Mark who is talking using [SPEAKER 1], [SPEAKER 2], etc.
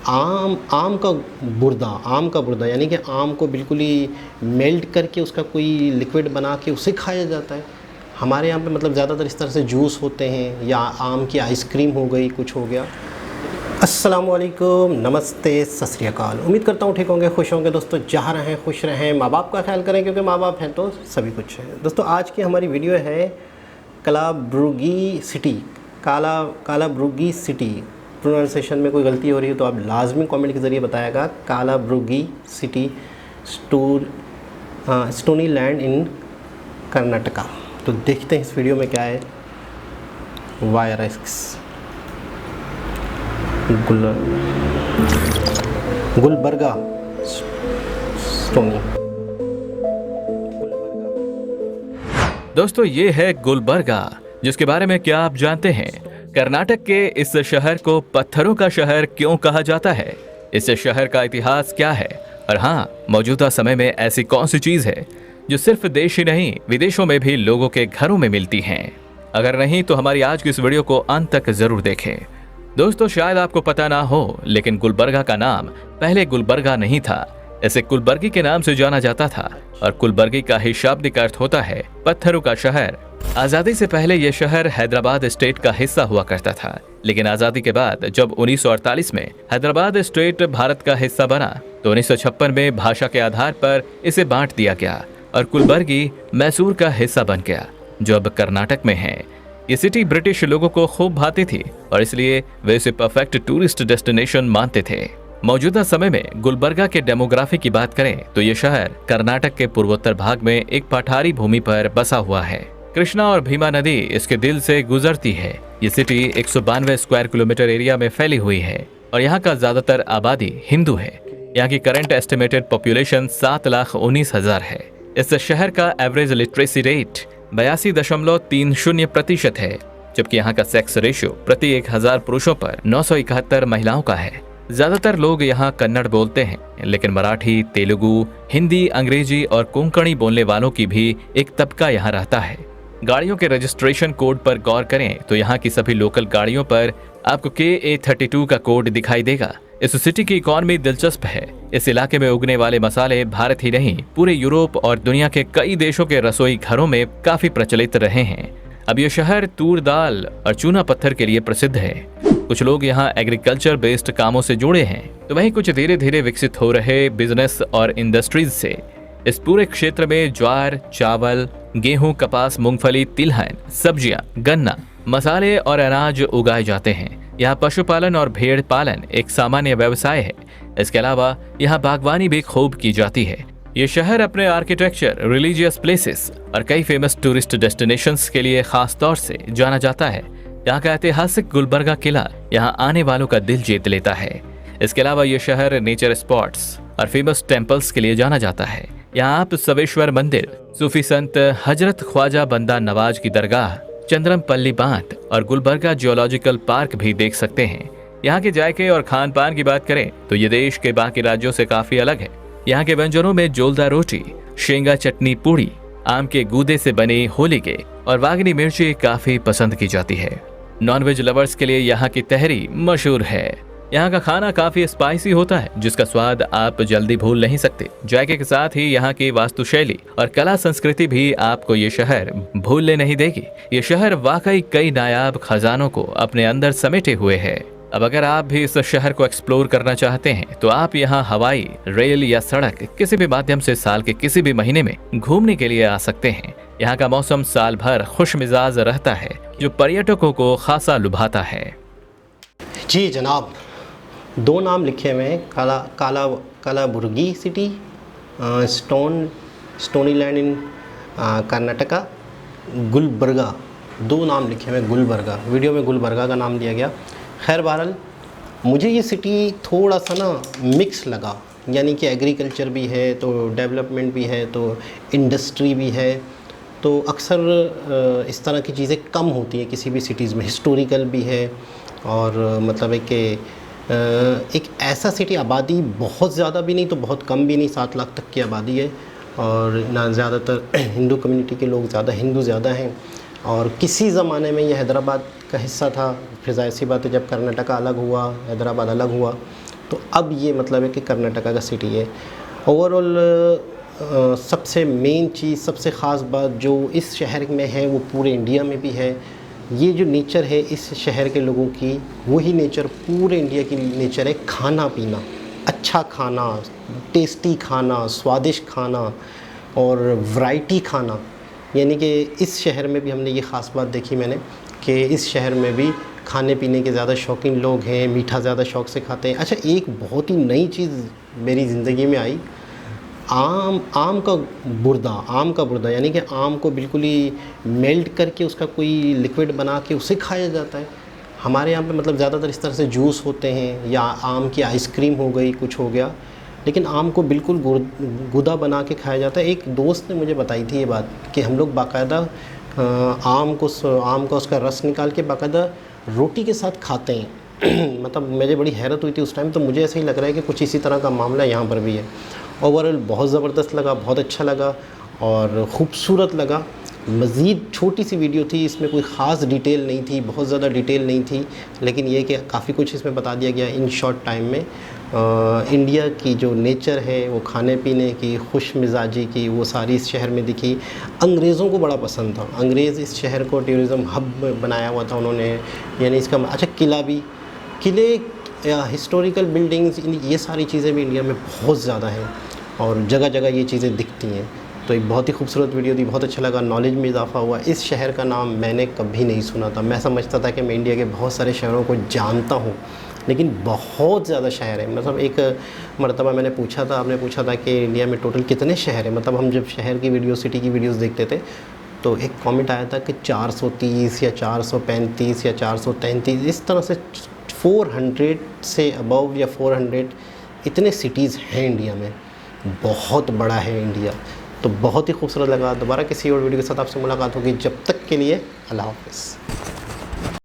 [SPEAKER 1] आम का बुर्दा यानी कि आम को बिल्कुल ही मेल्ट करके उसका कोई लिक्विड बना के उसे खाया जाता है। हमारे यहाँ पे मतलब ज़्यादातर इस तरह से जूस होते हैं या आम की आइसक्रीम हो गई, कुछ हो गया। अस्सलाम वालेकुम, नमस्ते, सत श्री अकाल। उम्मीद करता हूँ ठीक होंगे, खुश होंगे दोस्तों। जहाँ रहें खुश रहें, माँ बाप का ख्याल करें क्योंकि माँ बाप हैं तो सभी कुछ है। दोस्तों आज की हमारी वीडियो है कालाब्रुगी सिटी, कालाब्रुगी सिटी। प्रोनाउंसिएशन में कोई गलती हो रही है तो आप लाजमी कमेंट के ज़रिए बताएगा। Kalaburagi city stony land in Karnataka. तो देखते हैं इस वीडियो में क्या है। वायरस गुलबर्गा स्टोनी।
[SPEAKER 2] दोस्तों ये है गुलबर्गा, जिसके बारे में क्या आप जानते हैं? कर्नाटक के इस शहर को पत्थरों का शहर क्यों कहा जाता है? इस शहर का इतिहास क्या है? और हाँ, मौजूदा समय में ऐसी कौन सी चीज है जो सिर्फ देश ही नहीं विदेशों में भी लोगों के घरों में मिलती हैं? अगर नहीं तो हमारी आज की इस वीडियो को अंत तक जरूर देखें। दोस्तों शायद आपको पता ना हो, लेकिन गुलबर्गा का नाम पहले गुलबर्गा नहीं था। इसे कुलबर्गी के नाम से जाना जाता था और कुलबर्गी का ही शाब्दिक अर्थ होता है पत्थरों का शहर। आजादी से पहले यह शहर हैदराबाद स्टेट का हिस्सा हुआ करता था, लेकिन आजादी के बाद जब 1948 में हैदराबाद स्टेट भारत का हिस्सा बना तो 1956 में भाषा के आधार पर इसे बांट दिया गया और कुलबर्गी मैसूर का हिस्सा बन गया, जो अब कर्नाटक में है। ये सिटी ब्रिटिश लोगों को खूब भाती थी और इसलिए वे इसे परफेक्ट टूरिस्ट डेस्टिनेशन मानते थे। मौजूदा समय में गुलबर्गा के डेमोग्राफी की बात करें तो ये शहर कर्नाटक के पूर्वोत्तर भाग में एक पठारी भूमि पर बसा हुआ है। कृष्णा और भीमा नदी इसके दिल से गुजरती है। ये सिटी 192 स्क्वायर किलोमीटर एरिया में फैली हुई है और यहाँ का ज्यादातर आबादी हिंदू है। यहाँ की करंट एस्टिमेटेड पॉपुलेशन 7,19,000 है। इस शहर का एवरेज लिटरेसी रेट 82.30% है, जबकि यहाँ का सेक्स रेशियो प्रति 1000 पुरुषों पर 971 महिलाओं का है। ज्यादातर लोग यहाँ कन्नड़ बोलते हैं, लेकिन मराठी, तेलुगु, हिंदी, अंग्रेजी और कोंकणी बोलने वालों की भी एक तबका यहाँ रहता है। गाड़ियों के रजिस्ट्रेशन कोड पर गौर करें तो यहाँ की सभी लोकल गाड़ियों पर आपको KA32 का कोड दिखाई देगा। इस सिटी की इकॉनमी दिलचस्प है। इस इलाके में उगने वाले मसाले भारत ही नहीं पूरे यूरोप और दुनिया के कई देशों के रसोई घरों में काफी प्रचलित रहे हैं। अब यह शहर तूर दाल और चूना पत्थर के लिए प्रसिद्ध है। कुछ लोग यहाँ एग्रीकल्चर बेस्ड कामों से जुड़े हैं, तो वहीं कुछ धीरे धीरे विकसित हो रहे बिजनेस और इंडस्ट्रीज से। इस पूरे क्षेत्र में ज्वार, चावल, गेहूं, कपास, मूंगफली, तिलहन, सब्जियां, गन्ना, मसाले और अनाज उगाए जाते हैं। यहाँ पशुपालन और भेड़ पालन एक सामान्य व्यवसाय है। इसके अलावा यहाँ बागवानी भी खूब की जाती है। ये शहर अपने आर्किटेक्चर, रिलीजियस प्लेसेस और कई फेमस टूरिस्ट डेस्टिनेशंस के लिए खास तौर से जाना जाता है। यहाँ का ऐतिहासिक गुलबर्गा किला यहाँ आने वालों का दिल जीत लेता है। इसके अलावा ये शहर नेचर स्पॉट्स और फेमस टेम्पल्स के लिए जाना जाता है। यहाँ आप सवेश्वर मंदिर, सूफी संत हजरत ख्वाजा बंदा नवाज की दरगाह, चंद्रमपल्ली बांध और गुलबर्गा जियोलॉजिकल पार्क भी देख सकते हैं। यहाँ के जायके और खान पान की बात करें तो ये देश के बाकी राज्यों से काफी अलग है। यहाँ के व्यंजनों में जोलदा रोटी, शेंगा चटनी पूड़ी, आम के गूदे से बनी होलीगे और वागनी मिर्ची काफी पसंद की जाती है। नॉनवेज लवर्स के लिए यहाँ की तहरी मशहूर है। यहाँ का खाना काफी स्पाइसी होता है, जिसका स्वाद आप जल्दी भूल नहीं सकते। जायके के साथ ही यहाँ की वास्तुशैली और कला संस्कृति भी आपको ये शहर भूलने नहीं देगी। ये शहर वाकई कई नायाब खजानों को अपने अंदर समेटे हुए है। अब अगर आप भी इस शहर को एक्सप्लोर करना चाहते हैं तो आप यहाँ हवाई, रेल या सड़क किसी भी माध्यम से साल के किसी भी महीने में घूमने के लिए आ सकते हैं। यहाँ का मौसम साल भर खुश मिजाज रहता है, जो पर्यटकों को खासा लुभाता है।
[SPEAKER 1] जी जनाब, 2 नाम लिखे हुए हैं, Kalaburagi city, stony land in Karnataka, Gulbarga. 2 नाम लिखे हुए हैं, गुलबर्गा। वीडियो में गुलबर्गा का नाम लिया गया। खैर बहरहाल मुझे ये सिटी थोड़ा सा ना मिक्स लगा, यानी कि एग्रीकल्चर भी है तो डेवलपमेंट भी है तो इंडस्ट्री भी है। तो अक्सर इस तरह की चीज़ें कम होती हैं किसी भी सिटीज़ में। हिस्टोरिकल भी है और मतलब एक ऐसा सिटी, आबादी बहुत ज़्यादा भी नहीं तो बहुत कम भी नहीं, 7 लाख तक की आबादी है और ना ज़्यादातर हिंदू कम्युनिटी के लोग हिंदू ज़्यादा हैं। और किसी ज़माने में यह हैदराबाद का हिस्सा था। फिर जाहिर सी बात है जब कर्नाटका अलग हुआ, हैदराबाद अलग हुआ, तो अब ये मतलब है कि कर्नाटका का सिटी है। ओवरऑल सबसे मेन चीज़, सबसे ख़ास बात जो इस शहर में है वो पूरे इंडिया में भी है। ये जो नेचर है इस शहर के लोगों की, वही नेचर पूरे इंडिया की नेचर है। खाना पीना, अच्छा खाना, टेस्टी खाना, स्वादिष्ट खाना और वैरायटी खाना। यानी कि इस शहर में भी हमने ये ख़ास बात देखी मैंने कि इस शहर में भी खाने पीने के ज़्यादा शौकीन लोग हैं, मीठा ज़्यादा शौक़ से खाते हैं। अच्छा, एक बहुत ही नई चीज़ मेरी ज़िंदगी में आई, आम का बुर्दा, यानी कि आम को बिल्कुल ही मेल्ट करके उसका कोई लिक्विड बना के उसे खाया जाता है। हमारे यहाँ पे मतलब ज़्यादातर इस तरह से जूस होते हैं या आम की आइसक्रीम हो गई, कुछ हो गया, लेकिन आम को बिल्कुल गुदा बना के खाया जाता है। एक दोस्त ने मुझे बताई थी ये बात कि हम लोग बाकायदा आम का उसका रस निकाल के बाकायदा रोटी के साथ खाते हैं। मतलब मुझे बड़ी हैरत हुई थी उस टाइम, तो मुझे ऐसा ही लग रहा है कि कुछ इसी तरह का मामला यहाँ पर भी है। ओवरऑल बहुत ज़बरदस्त लगा, बहुत अच्छा लगा और ख़ूबसूरत लगा। मज़ीद छोटी सी वीडियो थी, इसमें कोई ख़ास डिटेल नहीं थी, बहुत ज़्यादा डिटेल नहीं थी, लेकिन ये कि काफ़ी कुछ इसमें बता दिया गया इन शॉर्ट टाइम में। इंडिया की जो नेचर है, वो खाने पीने की, खुश मिजाजी की, वो सारी इस शहर में दिखी। अंग्रेज़ों को बड़ा पसंद था, अंग्रेज़ इस शहर को टूरिज़म हब बनाया हुआ था उन्होंने। यानी इसका अच्छा, किले या हिस्टोरिकल बिल्डिंग्स, ये सारी चीज़ें भी इंडिया में बहुत ज़्यादा हैं और जगह जगह ये चीज़ें दिखती हैं। तो एक बहुत ही खूबसूरत वीडियो थी, बहुत अच्छा लगा, नॉलेज में इजाफा हुआ। इस शहर का नाम मैंने कभी नहीं सुना था। मैं समझता था कि मैं इंडिया के बहुत सारे शहरों को जानता हूँ, लेकिन बहुत ज़्यादा शहर है। मतलब एक मरतबा मैंने पूछा था, आपने पूछा था कि इंडिया में टोटल कितने शहर हैं। मतलब हम जब शहर की वीडियो, सिटी की वीडियोज़ देखते थे तो एक कमेंट आया था कि 430 या 435 या 433, इस तरह से 400 से अबव या 400 इतने सिटीज़ हैं इंडिया में। बहुत बड़ा है इंडिया। तो बहुत ही खूबसूरत लगा। दोबारा किसी और वीडियो के साथ आपसे मुलाकात होगी। जब तक के लिए अल्लाह हाफ़िज़।